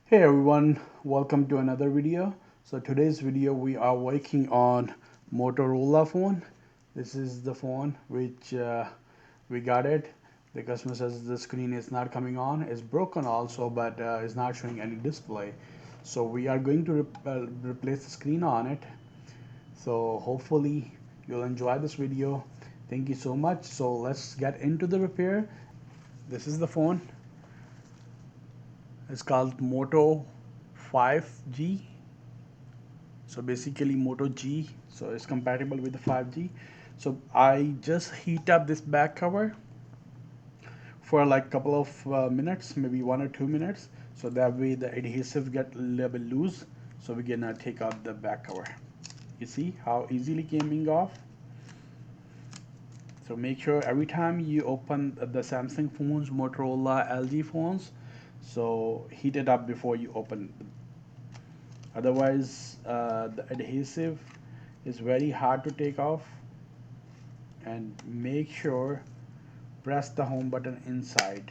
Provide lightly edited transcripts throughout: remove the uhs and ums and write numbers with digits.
Hey everyone, welcome to another video. So today's video we are working on Motorola phone. This is the phone which we got it. The customer says the screen is not coming on. It's broken also, but it's not showing any display. So we are going to replace the screen on it. So hopefully you'll enjoy this video. Thank you so much. So let's get into the repair. This is the phone. It's called Moto 5G. So basically Moto G, so it's compatible with the 5G. So I just heat up this back cover for like couple of minutes, maybe 1 or 2 minutes, so that way the adhesive get a little bit loose, so we can take out the back cover. You see how easily coming off. So make sure every time you open the Samsung phones, Motorola, LG phones, so heat it up before you open. Otherwise the adhesive is very hard to take off. And make sure press the home button inside,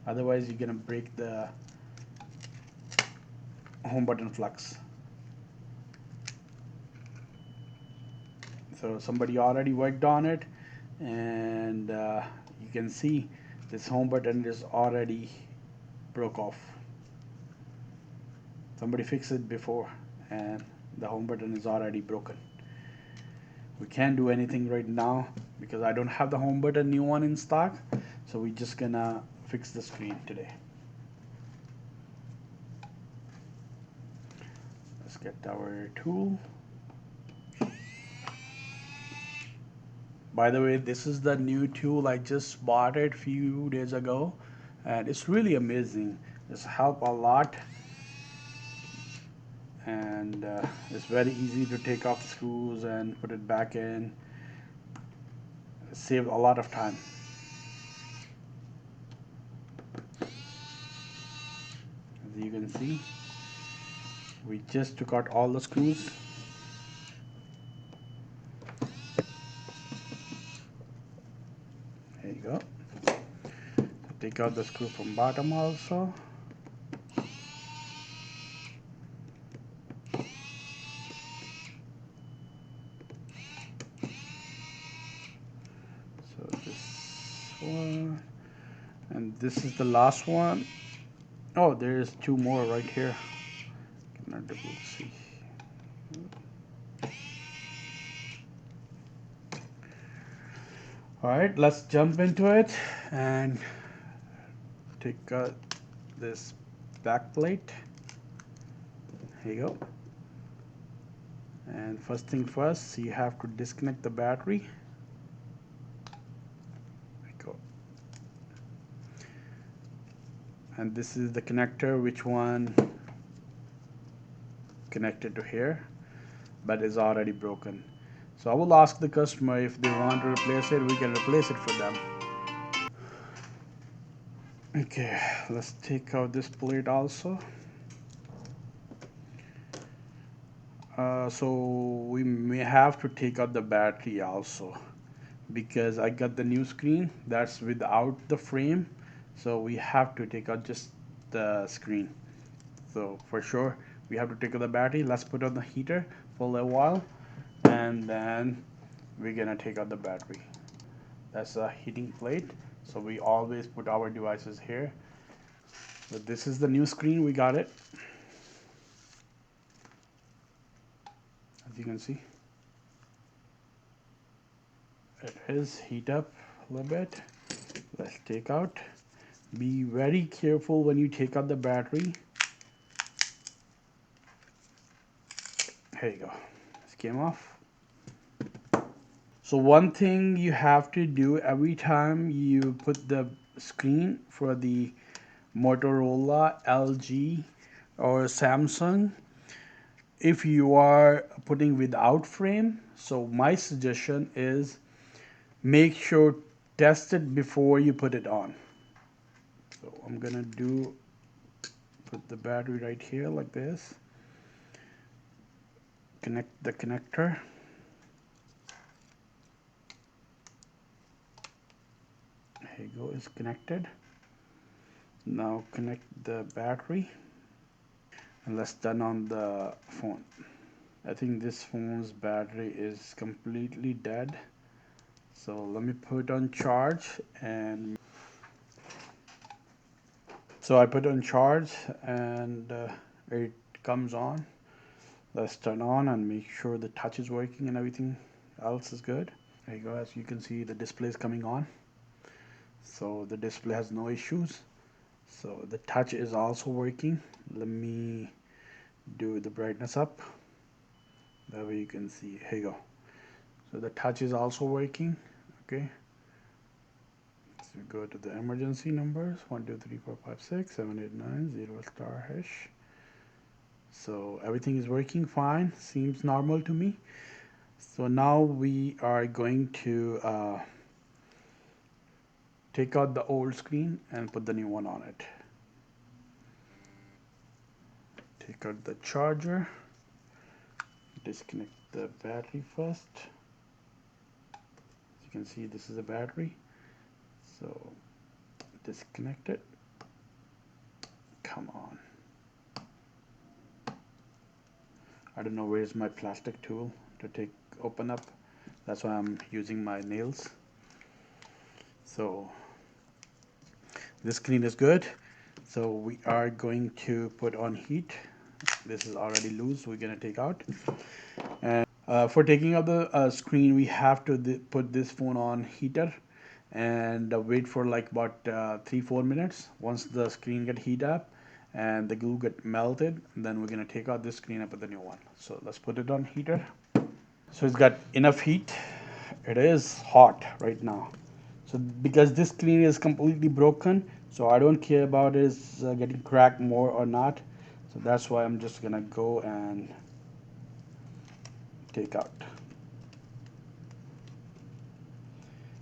otherwise you're gonna break the home button flux. So somebody already worked on it, and you can see this home button is already broke off. Somebody fixed it before and the home button is already broken. We can't do anything right now because I don't have the home button new one in stock, so we're just gonna fix the screen today. Let's get our tool. By the way, this is the new tool. I just bought it a few days ago and it's really amazing. It's helped a lot, and it's very easy to take off screws and put it back in. It saved a lot of time. As you can see, we just took out all the screws. There you go. Take out the screw from bottom also. So this one, and this is the last one. Oh, there's two more right here. Can I double see? All right, let's jump into it and take out this back plate. Here you go. And first thing first, you have to disconnect the battery. There you go. And this is the connector, which one connected to here, but is already broken. So I will ask the customer if they want to replace it, we can replace it for them. Okay, let's take out this plate also. So we may have to take out the battery also, because I got the new screen that's without the frame, so we have to take out just the screen. So for sure we have to take out the battery. Let's put on the heater for a little while and then we're gonna take out the battery. That's a heating plate, so we always put our devices here. So this is the new screen, we got it. As you can see, it is heat up a little bit. Let's take out. Be very careful when you take out the battery. Here you go. This came off. So one thing you have to do every time you put the screen for the Motorola, LG, or Samsung, if you are putting without frame, so my suggestion is make sure test it before you put it on. So I'm gonna put the battery right here like this, connect the connector. Here you go, it's connected. Now connect the battery and let's turn on the phone. I think this phone's battery is completely dead. So let me put on charge, and so I put on charge and it comes on. Let's turn on and make sure the touch is working and everything else is good. There you go. As you can see, the display is coming on. So the display has no issues. So the touch is also working. Let me do the brightness up. That way you can see. Here you go. So the touch is also working. Okay. So go to the emergency numbers 1 2 3 4 5 6 7 8 9 0 star hash. So everything is working fine. Seems normal to me. So now we are going to take out the old screen and put the new one on it. Take out the charger. Disconnect the battery first. As you can see, this is a battery. So disconnect it. Come on. I don't know where's my plastic tool to open up. That's why I'm using my nails. So this screen is good. So we are going to put on heat. This is already loose. We're gonna take out. And for taking out the screen, we have to put this phone on heater and wait for like about 3-4 minutes. Once the screen get heat up and the glue get melted, then we're gonna take out this screen and put the new one. So let's put it on heater. So it's got enough heat. It is hot right now. So because this screen is completely broken, so I don't care about it getting cracked more or not. So that's why I'm just gonna go and take out.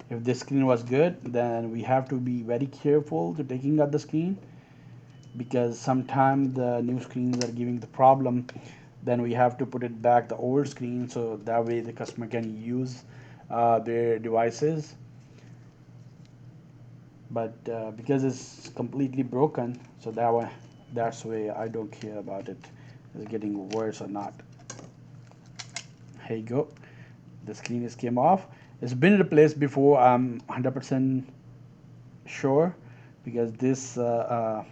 If the screen was good, then we have to be very careful to taking out the screen, because sometimes the new screens are giving the problem. Then we have to put it back the old screen, so that way the customer can use their devices. But because it's completely broken, so that's why I don't care about it is getting worse or not. Here you go. The screen is came off. It's been replaced before. I'm 100% sure, because this the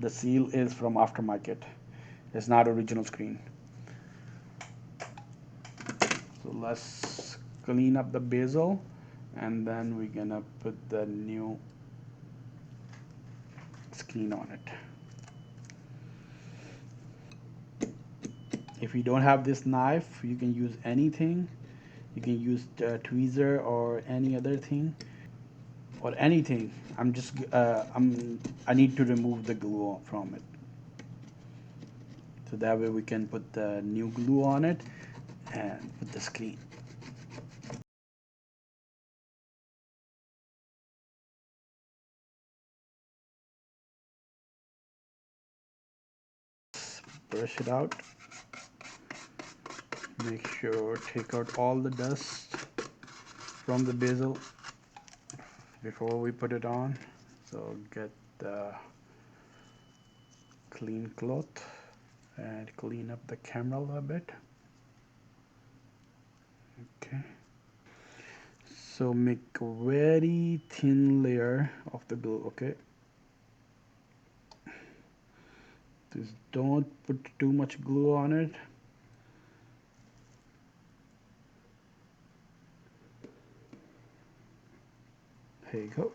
seal is from aftermarket. It's not original screen. So let's clean up the bezel, and then we're gonna put the new screen on it. If you don't have this knife, you can use anything. You can use tweezer or any other thing or anything. I need to remove the glue from it, so that way we can put the new glue on it and put the screen. Brush it out. Make sure take out all the dust from the bezel before we put it on. So get the clean cloth and clean up the camera a little bit. Okay. So make a very thin layer of the glue. Okay. Just don't put too much glue on it. Here you go.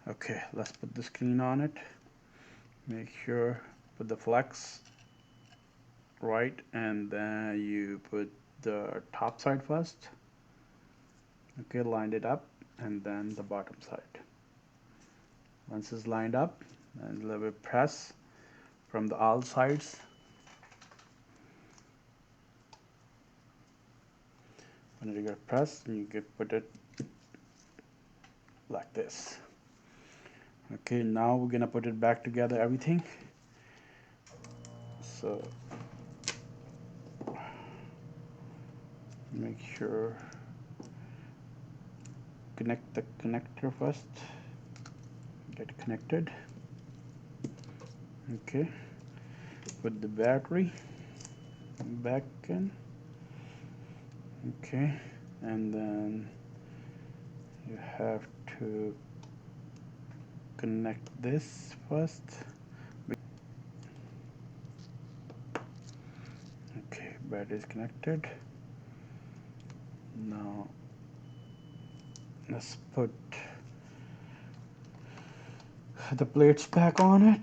Okay, let's put the screen on it. Make sure put the flex right, and then you put the top side first. Okay, lined it up, and then the bottom side. Once it's lined up, and a little bit press from the all sides. When you get pressed, you can put it like this. Okay, now we're gonna put it back together, everything. So make sure connect the connector first. get connected. Okay, put the battery back in. Okay, and then you have to connect this first. Okay, battery is connected. Now let's put the plates back on it.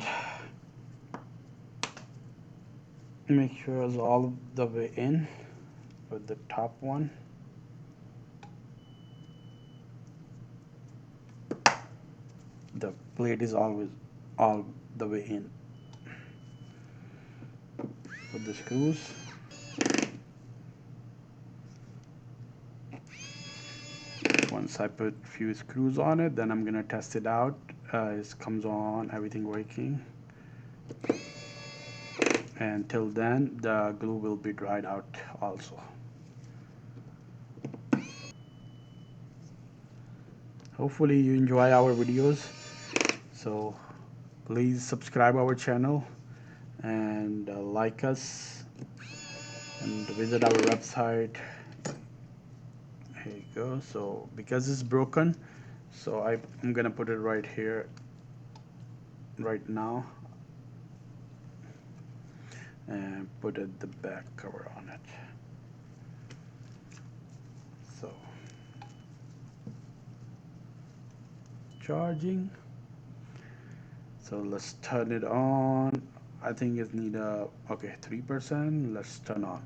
Make sure it's all the way in with the top one. The plate is always all the way in with the screws. Once I put a few screws on it, then I'm gonna test it out. It comes on, everything working. And till then, the glue will be dried out also. Hopefully you enjoy our videos. So please subscribe our channel and like us and visit our website. Here you go. So because it's broken, so I'm gonna put it right here right now and put the back cover on it. So charging. So let's turn it on. I think it need a okay 3%. Let's turn on.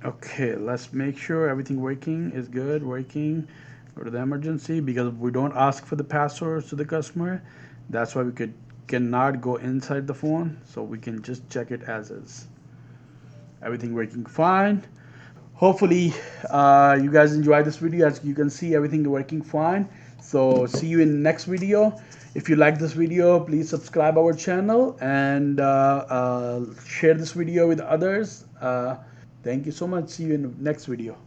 Okay, let's make sure everything working is good, working. Go to the emergency because we don't ask for the passwords to the customer. That's why we cannot go inside the phone, so we can just check it as is. Everything working fine. Hopefully you guys enjoy this video. As you can see, everything is working fine. So see you in next video. If you like this video, please subscribe our channel and share this video with others. Thank you so much. See you in the next video.